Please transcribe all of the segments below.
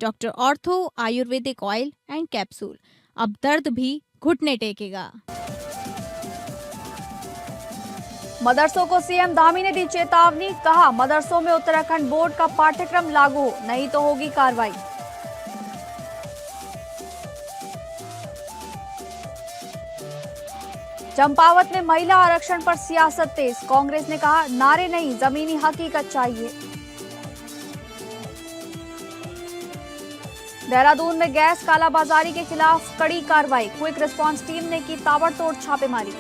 Doctor ortho Ayurvedic oil and capsule. अब दर्द भी घुटने टेकेगा। मदरसों को सीएम धामी ने दी चेतावनी, कहा मदरसों में उत्तराखंड बोर्ड का पाठ्यक्रम लागू हो, नहीं तो होगी कार्रवाई। चंपावत में महिला आरक्षण पर सियासत तेज, कांग्रेस ने कहा नारे नहीं जमीनी हकीकत चाहिए। देहरादून में गैस कालाबाजारी के खिलाफ कड़ी कार्रवाई, क्विक रिस्पांस टीम ने की ताबड़तोड़ छापेमारी।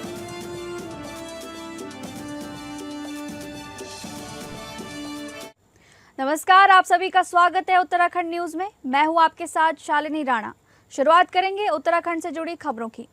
नमस्कार, आप सभी का स्वागत है उत्तराखंड न्यूज में। मैं हूं आपके साथ शालिनी राणा। शुरुआत करेंगे उत्तराखंड से जुड़ी खबरों की।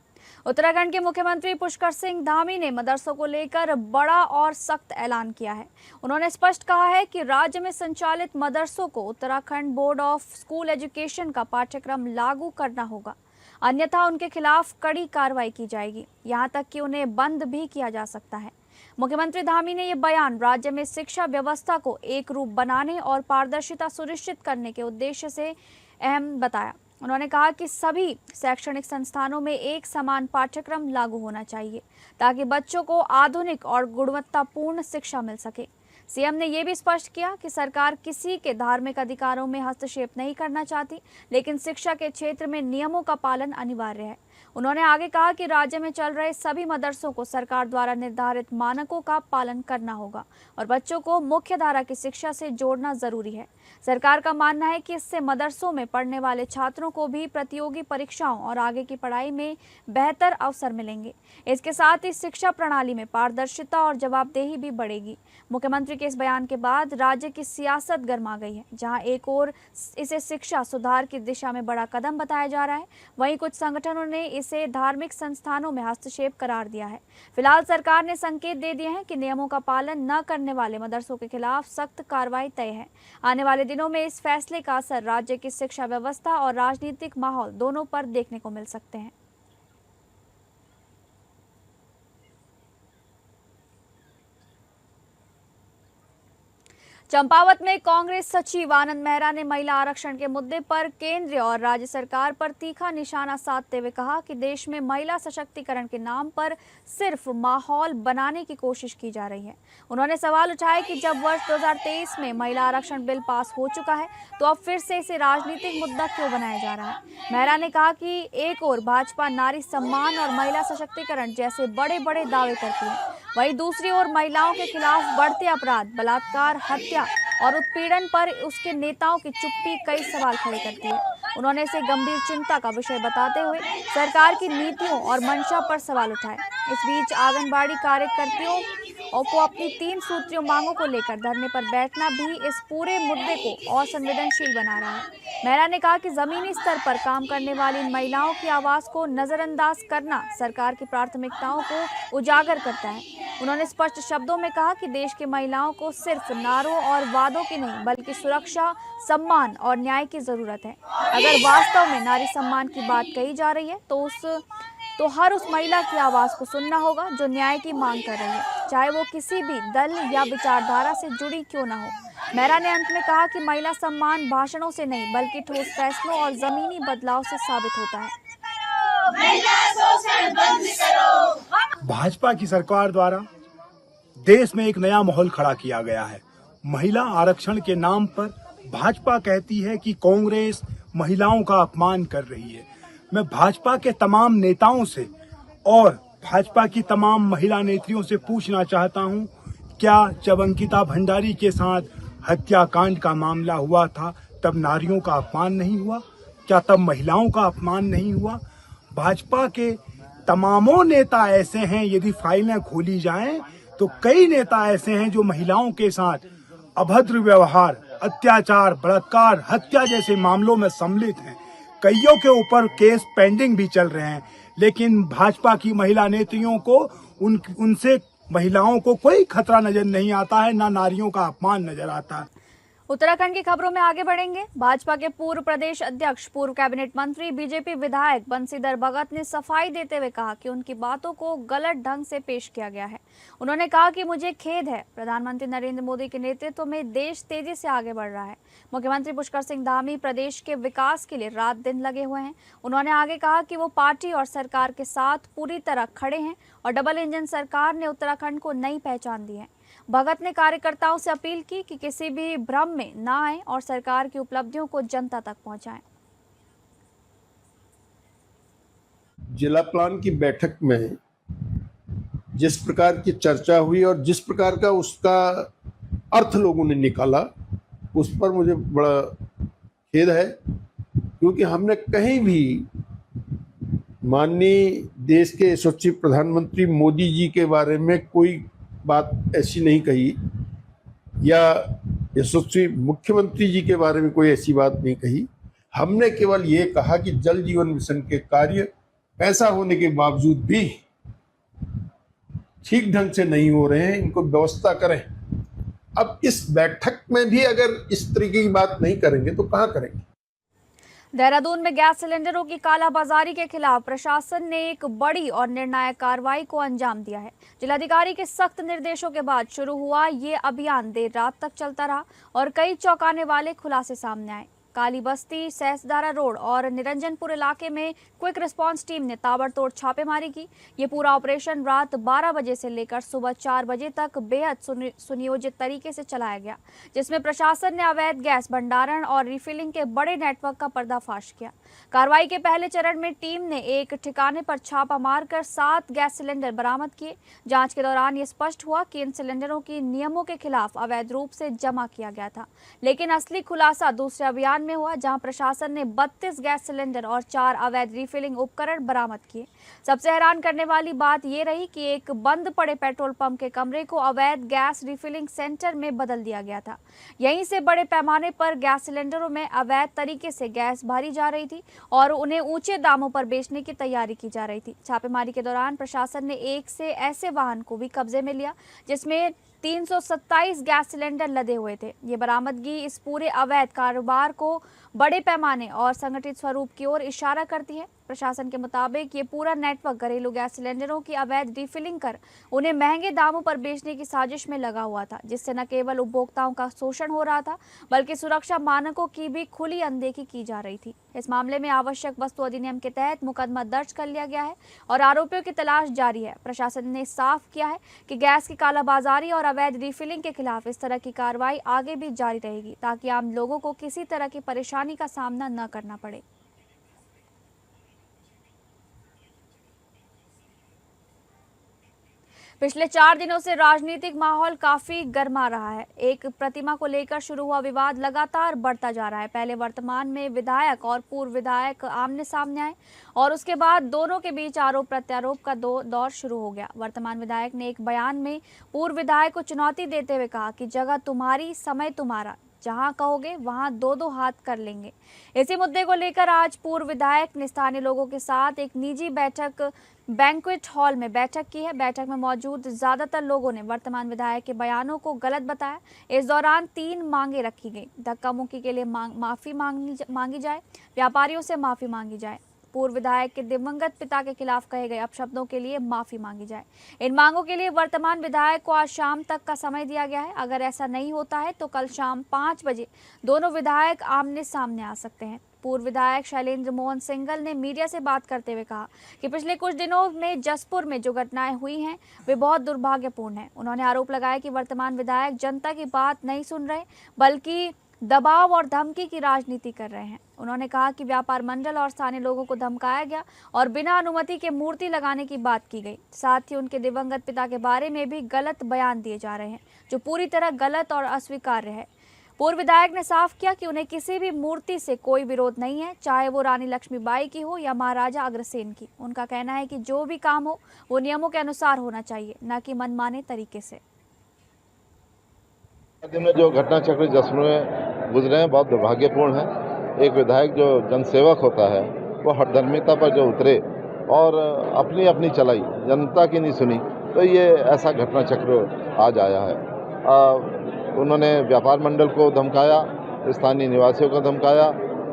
उत्तराखंड के मुख्यमंत्री पुष्कर सिंह धामी ने मदरसों को लेकर बड़ा और सख्त ऐलान किया है। उन्होंने स्पष्ट कहा है कि राज्य में संचालित मदरसों को Uttarakhand board of school education का पाठ्यक्रम लागू करना होगा, अन्यथा उनके खिलाफ कड़ी कार्रवाई की जाएगी, यहाँ तक कि उन्हें बंद भी किया जा सकता है। मुख्यमंत्री धामी ने यह बयान राज्य में शिक्षा व्यवस्था को एक रूप बनाने और पारदर्शिता सुनिश्चित करने के उद्देश्य से अहम बताया। उन्होंने कहा कि सभी शैक्षणिक संस्थानों में एक समान पाठ्यक्रम लागू होना चाहिए ताकि बच्चों को आधुनिक और गुणवत्तापूर्ण शिक्षा मिल सके। सीएम ने यह भी स्पष्ट किया कि सरकार किसी के धार्मिक अधिकारों में हस्तक्षेप नहीं करना चाहती, लेकिन शिक्षा के क्षेत्र में नियमों का पालन अनिवार्य है। उन्होंने आगे कहा कि राज्य में चल रहे सभी मदरसों को सरकार द्वारा निर्धारित मानकों का पालन करना होगा और बच्चों को मुख्य धारा की शिक्षा से जोड़ना जरूरी है। सरकार का मानना है कि इससे मदरसों में पढ़ने वाले छात्रों को भी प्रतियोगी परीक्षाओं और आगे की पढ़ाई में बेहतर अवसर मिलेंगे। इसके साथ ही शिक्षा प्रणाली में पारदर्शिता और जवाबदेही भी बढ़ेगी। मुख्यमंत्री के इस बयान के बाद राज्य की सियासत गर्मा गई है। जहां एक ओर इसे शिक्षा सुधार की दिशा में बड़ा कदम बताया जा रहा है, वहीं कुछ संगठनों ने इसे धार्मिक संस्थानों में हस्तक्षेप करार दिया है। फिलहाल सरकार ने संकेत दे दिए हैं कि नियमों का पालन न करने वाले मदरसों के खिलाफ सख्त कार्रवाई तय है। आने वाले दिनों में इस फैसले का असर राज्य की शिक्षा व्यवस्था और राजनीतिक माहौल दोनों पर देखने को मिल सकते हैं। चंपावत में कांग्रेस सचिव आनंद मेहरा ने महिला आरक्षण के मुद्दे पर केंद्र और राज्य सरकार पर तीखा निशाना साधते हुए कहा कि देश में महिला सशक्तिकरण के नाम पर सिर्फ माहौल बनाने की कोशिश की जा रही है। उन्होंने सवाल उठाया कि जब वर्ष 2023 में महिला आरक्षण बिल पास हो चुका है तो अब फिर से इसे राजनीतिक मुद्दा क्यों बनाया जा रहा है। मेहरा ने कहा कि एक ओर भाजपा नारी सम्मान और महिला सशक्तिकरण जैसे बड़े बड़े दावे करती है, वहीं दूसरी ओर महिलाओं के खिलाफ बढ़ते अपराध, बलात्कार, हत्या और उत्पीड़न पर उसके नेताओं की चुप्पी कई सवाल खड़े करती है। उन्होंने इसे गंभीर चिंता का विषय बताते हुए सरकार की नीतियों और मंशा पर सवाल उठाए। इस बीच आंगनबाड़ी कार्यकर्तियों को अपनी 3 सूत्रीय मांगों को लेकर धरने पर बैठना भी इस पूरे मुद्दे को और संवेदनशील बना रहा है। मेहरा ने कहा कि जमीनी स्तर पर काम करने वाली इन महिलाओं की आवाज को नजरअंदाज करना सरकार की प्राथमिकताओं को उजागर करता है। उन्होंने स्पष्ट शब्दों में कहा कि देश की महिलाओं को सिर्फ नारों और वादों की नहीं बल्कि सुरक्षा, सम्मान और न्याय की जरूरत है। अगर वास्तव में नारी सम्मान की बात कही जा रही है तो हर उस महिला की आवाज को सुनना होगा जो न्याय की मांग कर रही है, चाहे वो किसी भी दल या विचारधारा से जुड़ी क्यों न हो। मेहरा ने अंत में कहा कि महिला सम्मान भाषणों से नहीं बल्कि ठोस फैसलों और जमीनी बदलाव से साबित होता है। भाजपा की सरकार द्वारा देश में एक नया माहौल खड़ा किया गया है। महिला आरक्षण के नाम पर भाजपा कहती है कि कांग्रेस महिलाओं का अपमान कर रही है। मैं भाजपा के तमाम नेताओं से और भाजपा की तमाम महिला नेत्रियों से पूछना चाहता हूं, क्या जब अंकिता भंडारी के साथ हत्याकांड का मामला हुआ था तब नारियों का अपमान नहीं हुआ? क्या तब महिलाओं का अपमान नहीं हुआ? भाजपा के तमामों नेता ऐसे हैं, यदि फाइलें खोली जाएं तो कई नेता ऐसे हैं जो महिलाओं के साथ अभद्र व्यवहार, अत्याचार, बलात्कार, हत्या जैसे मामलों में सम्मिलित हैं। कईयों के ऊपर केस पेंडिंग भी चल रहे हैं, लेकिन भाजपा की महिला नेत्रियों को उनसे महिलाओं को कोई खतरा नजर नहीं आता है, ना नारियों का अपमान नजर आता है। उत्तराखंड की खबरों में आगे बढ़ेंगे। भाजपा के पूर्व प्रदेश अध्यक्ष, पूर्व कैबिनेट मंत्री, बीजेपी विधायक बंशीधर भगत ने सफाई देते हुए कहा कि उनकी बातों को गलत ढंग से पेश किया गया है। उन्होंने कहा कि मुझे खेद है, प्रधानमंत्री नरेंद्र मोदी के नेतृत्व में देश तेजी से आगे बढ़ रहा है। मुख्यमंत्री पुष्कर सिंह धामी प्रदेश के विकास के लिए रात दिन लगे हुए हैं। उन्होंने आगे कहा कि वो पार्टी और सरकार के साथ पूरी तरह खड़े हैं और डबल इंजन सरकार ने उत्तराखंड को नई पहचान दी है। भगत ने कार्यकर्ताओं से अपील की कि किसी भी भ्रम में न आए और सरकार की उपलब्धियों को जनता तक पहुंचाएं। जिला प्लान की बैठक में जिस प्रकार की चर्चा हुई और जिस प्रकार का उसका अर्थ लोगों ने निकाला, उस पर मुझे बड़ा खेद है, क्योंकि हमने कहीं भी माननीय देश के यशस्वी प्रधानमंत्री मोदी जी के बारे में कोई बात ऐसी नहीं कही या यशस्वी मुख्यमंत्री जी के बारे में कोई ऐसी बात नहीं कही। हमने केवल ये कहा कि जल जीवन मिशन के कार्य ऐसा होने के बावजूद भी ठीक ढंग से नहीं हो रहे हैं, इनको व्यवस्था करें। अब इस बैठक में भी अगर इस तरीके की बात नहीं करेंगे तो कहाँ करेंगे। देहरादून में गैस सिलेंडरों की कालाबाजारी के खिलाफ प्रशासन ने एक बड़ी और निर्णायक कार्रवाई को अंजाम दिया है। जिलाधिकारी के सख्त निर्देशों के बाद शुरू हुआ ये अभियान देर रात तक चलता रहा और कई चौंकाने वाले खुलासे सामने आए। काली बस्ती, सहसदारा रोड और निरंजनपुर इलाके में क्विक रिस्पांस टीम ने ताबड़तोड़ छापेमारी की। ये पूरा ऑपरेशन रात 12 बजे से लेकर सुबह 4 बजे तक बेहद सुनियोजित तरीके से चलाया गया, जिसमें प्रशासन ने अवैध गैस भंडारण और रिफिलिंग के बड़े नेटवर्क का पर्दाफाश किया। कार्रवाई के पहले चरण में टीम ने एक ठिकाने पर छापा मारकर 7 गैस सिलेंडर बरामद किए। जांच के दौरान ये स्पष्ट हुआ कि इन सिलेंडरों की नियमों के खिलाफ अवैध रूप से जमा किया गया था। लेकिन असली खुलासा दूसरे अभियान में हुआ, जहां प्रशासन ने 32 गैस सिलेंडर और 4 अवैध रिफिलिंग उपकरण बरामद किए। सबसे हैरान करने वाली बात यह रही कि एक बंद पड़े पेट्रोल पंप के कमरे को अवैध गैस रिफिलिंग सेंटर में बदल दिया गया था। यहीं से बड़े पैमाने पर गैस सिलेंडरों में अवैध तरीके से गैस भरी जा रही थी और उन्हें ऊंचे दामों पर बेचने की तैयारी की जा रही थी। छापेमारी के दौरान प्रशासन ने एक से ऐसे वाहन को भी कब्जे में लिया जिसमें 327 गैस सिलेंडर लदे हुए थे। ये बरामदगी इस पूरे अवैध कारोबार को बड़े पैमाने और संगठित स्वरूप की ओर इशारा करती है। प्रशासन के मुताबिक ये पूरा नेटवर्क घरेलू गैस सिलेंडरों की अवैध रिफिलिंग कर उन्हें महंगे दामों पर बेचने की साजिश में लगा हुआ था, जिससे न केवल उपभोक्ताओं का शोषण हो रहा था बल्कि सुरक्षा मानकों की भी खुली अनदेखी की जा रही थी। इस मामले में आवश्यक वस्तु अधिनियम के तहत मुकदमा दर्ज कर लिया गया है और आरोपियों की तलाश जारी है। प्रशासन ने साफ किया है कि गैस की कालाबाजारी और अवैध रिफिलिंग के खिलाफ इस तरह की कार्रवाई आगे भी जारी रहेगी, ताकि आम लोगों को किसी तरह की परेशानी का सामना न करना पड़े। पिछले 4 दिनों से राजनीतिक माहौल काफी गर्मा रहा है। एक प्रतिमा को लेकर शुरू हुआ विवाद लगातार बढ़ता जा रहा है। पहले वर्तमान में विधायक और पूर्व विधायक आमने सामने आए और उसके बाद दोनों के बीच आरोप प्रत्यारोप का दौर शुरू हो गया। वर्तमान विधायक ने एक बयान में पूर्व विधायक को चुनौती देते हुए कहा कि जगह तुम्हारी, समय तुम्हारा, जहां कहोगे वहां 2-2 हाथ कर लेंगे। इसी मुद्दे को लेकर आज पूर्व विधायक ने स्थानीय लोगों के साथ एक निजी बैंक्वेट हॉल में बैठक की है। बैठक में मौजूद ज्यादातर लोगों ने वर्तमान विधायक के बयानों को गलत बताया। इस दौरान 3 मांगे रखी गई। धक्का मुक्की के लिए माफी मांगी जाए, व्यापारियों से माफी मांगी जाए, पूर्व विधायक के दिवंगत पिता के खिलाफ कहे गए अपशब्दों के लिए माफी मांगी जाए। इन मांगों के लिए वर्तमान विधायक को आज शाम तक का समय दिया गया है। अगर ऐसा नहीं होता है तो कल शाम 5 बजे दोनों विधायक आमने सामने आ सकते हैं। पूर्व विधायक शैलेंद्र मोहन सिंघल ने मीडिया से बात करते हुए कहा कि पिछले कुछ दिनों में जसपुर में जो घटनाएं हुई हैं वे बहुत दुर्भाग्यपूर्ण हैं। उन्होंने आरोप लगाया कि वर्तमान विधायक जनता की बात नहीं सुन रहे बल्कि दबाव और धमकी की राजनीति कर रहे हैं। उन्होंने कहा कि व्यापार मंडल और स्थानीय लोगों को धमकाया गया और बिना अनुमति के मूर्ति लगाने की बात की गई। साथ ही उनके दिवंगत पिता के बारे में भी गलत बयान दिए जा रहे हैं, जो पूरी तरह गलत और अस्वीकार्य है। पूर्व विधायक ने साफ किया कि उन्हें किसी भी मूर्ति से कोई विरोध नहीं है, चाहे वो रानी लक्ष्मीबाई की हो या महाराजा अग्रसेन की। उनका कहना है कि जो भी काम हो वो नियमों के अनुसार होना चाहिए, न कि मनमाने तरीके से। दिन में जो घटना चक्र जसपुर में गुजरे हैं बहुत दुर्भाग्यपूर्ण है। एक विधायक जो जनसेवक होता है वो हठधर्मिता पर जो उतरे और अपनी अपनी चलाई, जनता की नहीं सुनी, तो ये ऐसा घटना चक्र आज आया है। उन्होंने व्यापार मंडल को धमकाया, स्थानीय निवासियों को धमकाया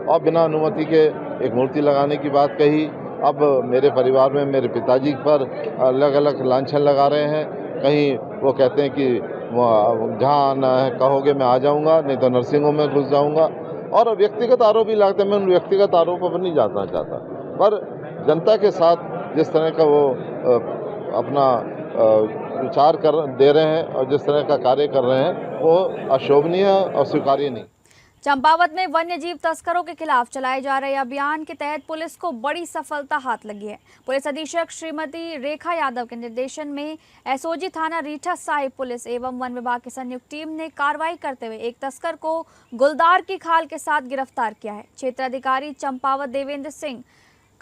और बिना अनुमति के एक मूर्ति लगाने की बात कही। अब मेरे परिवार में मेरे पिताजी पर अलग अलग लांछन लगा रहे हैं। कहीं वो कहते हैं कि जहाँ आना है कहोगे मैं आ जाऊँगा, नहीं तो नर्सिंग होम में घुस जाऊँगा, और व्यक्तिगत आरोप भी लगाते हैं। मैं उन व्यक्तिगत आरोपों पर नहीं जाना चाहता, पर जनता के साथ जिस तरह का वो अपना विचार दे रहे हैं और जिस तरह का कार्य कर रहे हैं वो अशोभनीय और स्वीकार्य नहीं। चंपावत में वन्य जीव तस्करों के खिलाफ चलाए जा रहे अभियान के तहत पुलिस को बड़ी सफलता हाथ लगी है। पुलिस अधीक्षक श्रीमती रेखा यादव के निर्देशन में एसओजी थाना रीठा साहिब पुलिस एवं वन विभाग की संयुक्त टीम ने कार्रवाई करते हुए एक तस्कर को गुलदार की खाल के साथ गिरफ्तार किया है। क्षेत्राधिकारी चंपावत देवेंद्र सिंह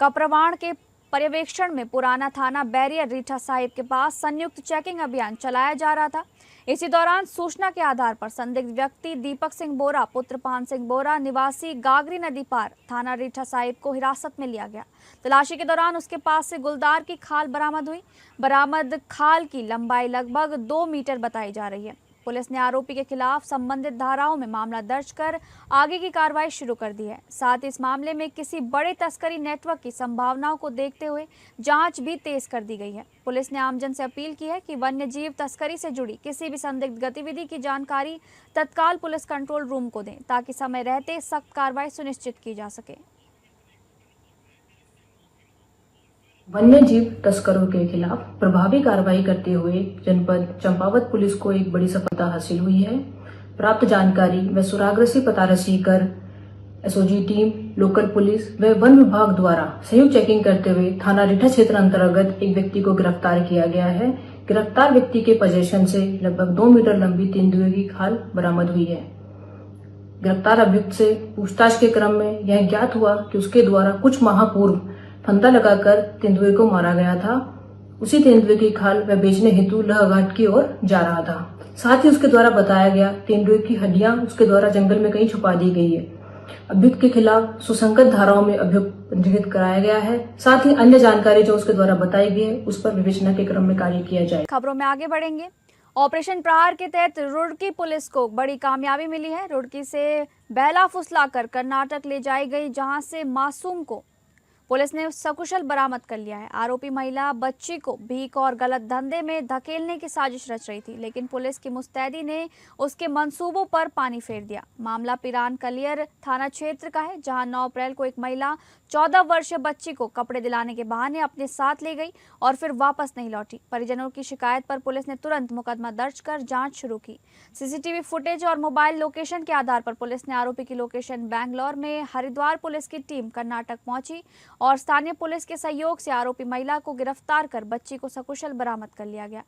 कप्रवाण के पर्यवेक्षण में पुराना थाना बैरियर रीठा साहिब के पास संयुक्त चेकिंग अभियान चलाया जा रहा था। इसी दौरान सूचना के आधार पर संदिग्ध व्यक्ति दीपक सिंह बोरा पुत्र पान सिंह बोरा निवासी गागरी नदी पार थाना रीठा साहिब को हिरासत में लिया गया। तलाशी के दौरान उसके पास से गुलदार की खाल बरामद हुई। बरामद खाल की लंबाई लगभग 2 मीटर बताई जा रही है। पुलिस ने आरोपी के खिलाफ संबंधित धाराओं में मामला दर्ज कर आगे की कार्रवाई शुरू कर दी है। साथ ही इस मामले में किसी बड़े तस्करी नेटवर्क की संभावनाओं को देखते हुए जांच भी तेज कर दी गई है। पुलिस ने आमजन से अपील की है कि वन्य जीव तस्करी से जुड़ी किसी भी संदिग्ध गतिविधि की जानकारी तत्काल पुलिस कंट्रोल रूम को दें ताकि समय रहते सख्त कार्रवाई सुनिश्चित की जा सके। वन्य जीव तस्करों के खिलाफ प्रभावी कार्रवाई करते हुए जनपद चंपावत पुलिस को एक बड़ी सफलता हासिल हुई है। प्राप्त जानकारी व सुरागरसी पता रसी कर एसओजी टीम, लोकल पुलिस व वन विभाग द्वारा संयुक्त चेकिंग करते हुए थाना रीठा क्षेत्र अंतर्गत एक व्यक्ति को गिरफ्तार किया गया है। गिरफ्तार व्यक्ति के पोजेशन से लगभग 2 मीटर लंबी तेंदुए की खाल बरामद हुई है। गिरफ्तार अभियुक्त से पूछताछ के क्रम में यह ज्ञात हुआ कि उसके द्वारा कुछ माह पूर्व फंदा लगाकर तेंदुए को मारा गया था। उसी तेंदुए की खाल वह बेचने हेतु लहघाट की ओर जा रहा था। साथ ही उसके द्वारा बताया गया तेंदुए की हड्डियां उसके द्वारा जंगल में कहीं छुपा दी गई है। अभियुक्त के खिलाफ सुसंगत धाराओं में अभियुक्त पंजीकृत कराया गया है। साथ ही अन्य जानकारी जो उसके द्वारा बताई गई है उस पर विवेचना के क्रम में कार्य किया जाए। खबरों में आगे बढ़ेंगे। ऑपरेशन प्रहार के तहत रुड़की पुलिस को बड़ी कामयाबी मिली है। रुड़की से बहला फुसलाकर कर्नाटक ले जाई गई, जहां से मासूम को पुलिस ने सकुशल बरामद कर लिया है। आरोपी महिला बच्ची को भीख और गलत धंधे में धकेलने की साजिश रच रही थी, लेकिन पुलिस की मुस्तैदी ने उसके मंसूबों पर पानी फेर दिया। मामला पिरान कलियर थाना क्षेत्र का है, जहां 9 अप्रैल को एक महिला 14 वर्षीय बच्ची को कपड़े दिलाने के बहाने अपने साथ ले गई और फिर वापस नहीं लौटी। परिजनों की शिकायत पर पुलिस ने तुरंत मुकदमा दर्ज कर जांच शुरू की। सीसीटीवी फुटेज और मोबाइल लोकेशन के आधार पर पुलिस ने आरोपी की लोकेशन बैंगलोर में हरिद्वार पुलिस की टीम कर्नाटक पहुंची और स्थानीय पुलिस के सहयोग से आरोपी महिला को गिरफ्तार कर बच्ची को सकुशल बरामद कर लिया गया।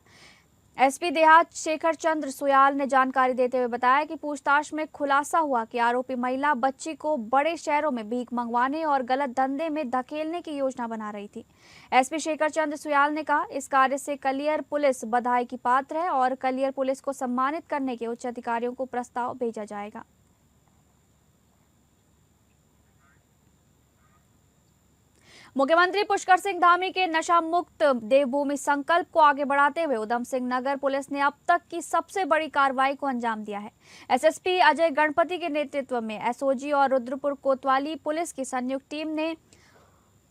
एसपी देहात शेखर चंद्र सुयाल ने जानकारी देते हुए बताया कि पूछताछ में खुलासा हुआ कि आरोपी महिला बच्ची को बड़े शहरों में भीख मंगवाने और गलत धंधे में धकेलने की योजना बना रही थी। एसपी शेखर चंद्र सुयाल ने कहा, इस कार्य से कलियर पुलिस बधाई की पात्र है और कलियर पुलिस को सम्मानित करने के उच्च अधिकारियों को प्रस्ताव भेजा जाएगा। मुख्यमंत्री पुष्कर सिंह धामी के नशा मुक्त देवभूमि संकल्प को आगे बढ़ाते हुए उधम सिंह नगर पुलिस ने अब तक की सबसे बड़ी कार्रवाई को अंजाम दिया है। एसएसपी अजय गणपति के नेतृत्व में एसओजी और रुद्रपुर कोतवाली पुलिस की संयुक्त टीम ने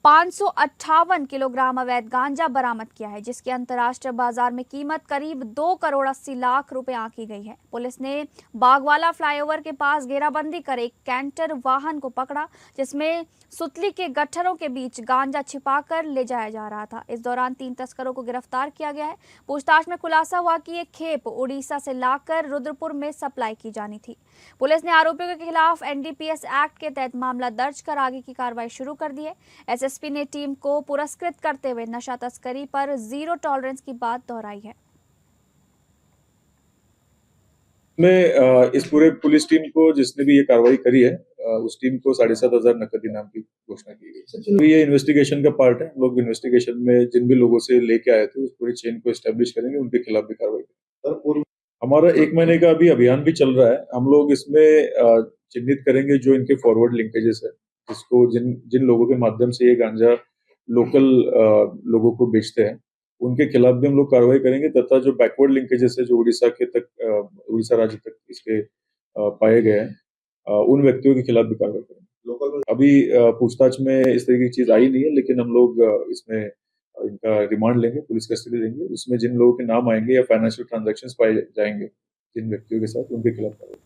558 किलोग्राम अवैध गांजा बरामद किया है, जिसकी अंतर्राष्ट्रीय बाजार में कीमत करीब 2 करोड़ 80 लाख रुपए आंकी गई है। पुलिस ने बागवाला फ्लाईओवर के पास घेराबंदी कर एक कैंटर वाहन को पकड़ा, जिसमें सुतली के गट्ठरों के बीच गांजा छिपाकर ले जाया जा रहा था। इस दौरान 3 तस्करों को गिरफ्तार किया गया है। पूछताछ में खुलासा हुआ कि ये खेप उड़ीसा से लाकर रुद्रपुर में सप्लाई की जानी थी। पुलिस ने आरोपियों के खिलाफ एनडीपीएस एक्ट के तहत मामला दर्ज कर आगे की कार्रवाई शुरू कर दी है। एसएसपी ने टीम को पुरस्कृत करते हुए नशा तस्करी पर जीरो टॉलरेंस की बात दोहराई है। में इस पूरे पुलिस टीम को जिसने भी ये कार्रवाई करी है उस टीम को 7,500 नकद इनाम की घोषणा की गई। तो ये इन्वेस्टिगेशन का पार्ट है। लोग इन्वेस्टिगेशन में जिन भी लोगों से लेके आए थे उस पूरी चेन को एस्टेब्लिश करेंगे, उनके खिलाफ भी कार्रवाई करेंगे। हमारा 1 महीने का अभी अभियान भी चल रहा है। हम लोग इसमें चिन्हित करेंगे जो इनके फॉरवर्ड लिंकेजेस है, जिसको जिन लोगों के माध्यम से ये गांजा लोकल लोगों को बेचते हैं, उनके खिलाफ भी हम लोग कार्रवाई करेंगे, तथा जो बैकवर्ड लिंकेजेस है जो उड़ीसा राज्य तक इसके पाए गए हैं, उन व्यक्तियों के खिलाफ भी कार्रवाई करेंगे। अभी पूछताछ में इस तरह की चीज आई नहीं है, लेकिन हम लोग इसमें इनका रिमांड लेंगे, पुलिस कस्टडी लेंगे। उसमें जिन लोगों के नाम आएंगे या फाइनेंशियल ट्रांजैक्शंस पाए जाएंगे जिन व्यक्तियों के साथ, उनके खिलाफ कार्रवाई।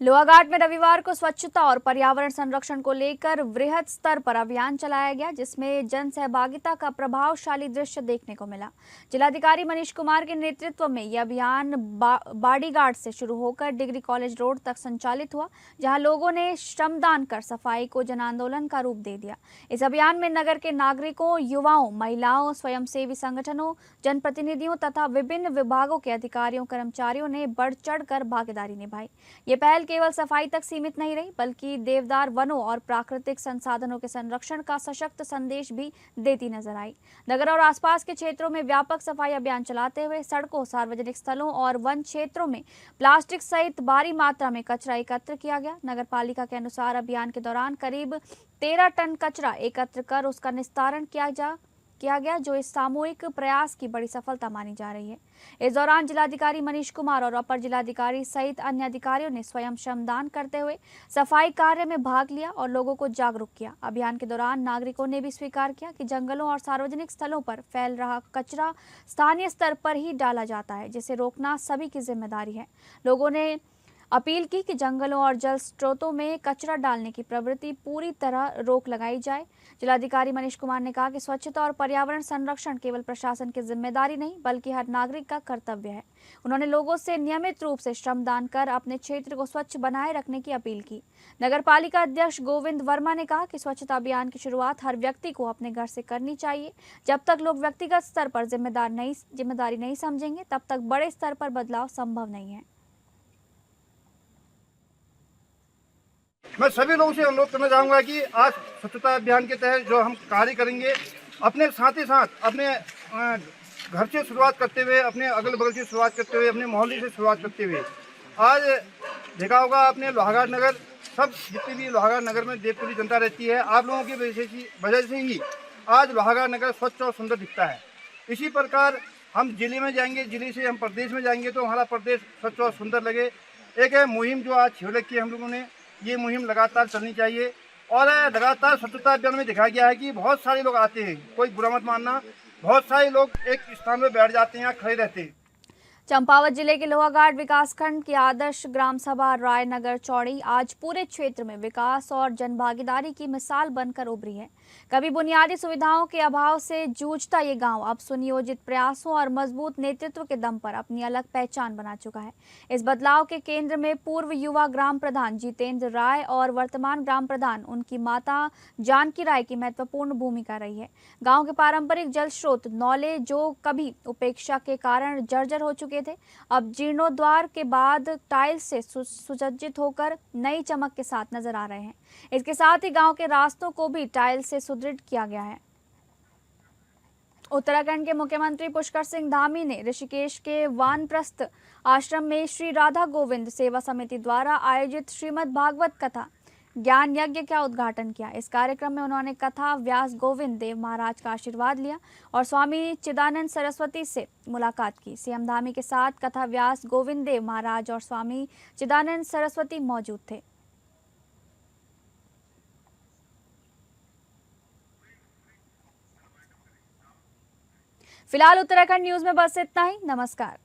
लोहाघाट में रविवार को स्वच्छता और पर्यावरण संरक्षण को लेकर वृहद स्तर पर अभियान चलाया गया, जिसमें जन सहभागिता का प्रभावशाली दृश्य देखने को मिला। जिलाधिकारी मनीष कुमार के नेतृत्व में यह अभियान बाड़ीघाट से शुरू होकर डिग्री कॉलेज रोड तक संचालित हुआ, जहां लोगों ने श्रमदान कर सफाई को जन आंदोलन का रूप दे दिया। इस अभियान में नगर के नागरिकों, युवाओं, महिलाओं, स्वयंसेवी संगठनों, जनप्रतिनिधियों तथा विभिन्न विभागों के अधिकारियों, कर्मचारियों ने बढ़ चढ़कर भागीदारी निभाई। ये पहल केवल सफाई तक सीमित नहीं रही, बल्कि देवदार वनों और प्राकृतिक संसाधनों के संरक्षण का सशक्त संदेश भी देती नजर आई। नगर और आसपास के क्षेत्रों में व्यापक सफाई अभियान चलाते हुए सड़कों, सार्वजनिक स्थलों और वन क्षेत्रों में प्लास्टिक सहित भारी मात्रा में कचरा एकत्र किया गया। नगर पालिका के अनुसार अभियान के दौरान करीब 13 टन कचरा एकत्र कर उसका निस्तारण किया गया, जो इस सामूहिक प्रयास की बड़ी सफलता मानी जा रही है। इस दौरान जिलाधिकारी मनीष कुमार और अपर जिलाधिकारी सहित अन्य अधिकारियों ने स्वयं श्रमदान करते हुए सफाई कार्य में भाग लिया और लोगों को जागरूक किया। अभियान के दौरान नागरिकों ने भी स्वीकार किया कि जंगलों और सार्वजनिक स्थलों पर फैल रहा कचरा स्थानीय स्तर पर ही डाला जाता है, जिसे रोकना सभी की जिम्मेदारी है। लोगों ने अपील की कि जंगलों और जल स्रोतों में कचरा डालने की प्रवृत्ति पूरी तरह रोक लगाई जाए। जिलाधिकारी मनीष कुमार ने कहा कि स्वच्छता और पर्यावरण संरक्षण केवल प्रशासन की जिम्मेदारी नहीं, बल्कि हर नागरिक का कर्तव्य है। उन्होंने लोगों से नियमित रूप से श्रमदान कर अपने क्षेत्र को स्वच्छ बनाए रखने की अपील की। नगर पालिका अध्यक्ष गोविंद वर्मा ने कहा कि स्वच्छता अभियान की शुरुआत हर व्यक्ति को अपने घर से करनी चाहिए। जब तक लोग व्यक्तिगत स्तर पर जिम्मेदारी नहीं समझेंगे, तब तक बड़े स्तर पर बदलाव संभव नहीं है। मैं सभी लोगों से अनुरोध करना चाहूँगा कि आज स्वच्छता अभियान के तहत जो हम कार्य करेंगे, अपने साथ ही साथ अपने घर से शुरुआत करते हुए, अपने अगल बगल से शुरुआत करते हुए, अपने मोहल्ले से शुरुआत करते हुए, आज देखा होगा अपने लोहाघाट नगर, सब जितनी भी लोहाघाट नगर में देवपुरी जनता रहती है, आप लोगों की वजह से ही आज लोहाघाट नगर स्वच्छ और सुंदर दिखता है। इसी प्रकार हम जिले में जाएंगे, जिले से हम प्रदेश में जाएंगे तो हमारा प्रदेश स्वच्छ और सुंदर लगे। एक है मुहिम जो आज छेड़ की हम लोगों ने, ये मुहिम लगातार चलनी चाहिए। और लगातार स्वच्छता अभियान में देखा गया है कि बहुत सारे लोग आते हैं, कोई बुरा मत मानना, बहुत सारे लोग एक स्थान में बैठ जाते हैं, खड़े रहते हैं। चंपावत जिले के लोहाघाट विकासखंड की आदर्श ग्राम सभा रायनगर चौड़ी आज पूरे क्षेत्र में विकास और जनभागीदारी की मिसाल बनकर उभरी है। कभी बुनियादी सुविधाओं के अभाव से जूझता ये गांव अब सुनियोजित प्रयासों और मजबूत नेतृत्व के दम पर अपनी अलग पहचान बना चुका है। इस बदलाव के केंद्र में पूर्व युवा ग्राम प्रधान जितेंद्र राय और वर्तमान ग्राम प्रधान उनकी माता जानकी राय की महत्वपूर्ण भूमिका रही है। गाँव के पारंपरिक जल स्रोत नौले, जो कभी उपेक्षा के कारण जर्जर हो चुके थे, अब जीर्णोद्वार के बाद टाइल्स से सुसज्जित होकर नई चमक के साथ नजर आ रहे हैं। इसके साथ ही गांव के रास्तों को भी टाइल्स से सुदृढ़ किया गया है। उत्तराखंड के मुख्यमंत्री पुष्कर सिंह धामी ने ऋषिकेश के वानप्रस्थ आश्रम में श्री राधा गोविंद सेवा समिति द्वारा आयोजित श्रीमद् भागवत कथा ज्ञान यज्ञ का उद्घाटन किया। इस कार्यक्रम में उन्होंने कथा व्यास गोविंद देव महाराज का आशीर्वाद लिया और स्वामी चिदानंद सरस्वती से मुलाकात की। सीएम धामी के साथ कथा व्यास गोविंद देव महाराज और स्वामी चिदानंद सरस्वती मौजूद थे। फिलहाल उत्तराखंड न्यूज में बस इतना ही। नमस्कार।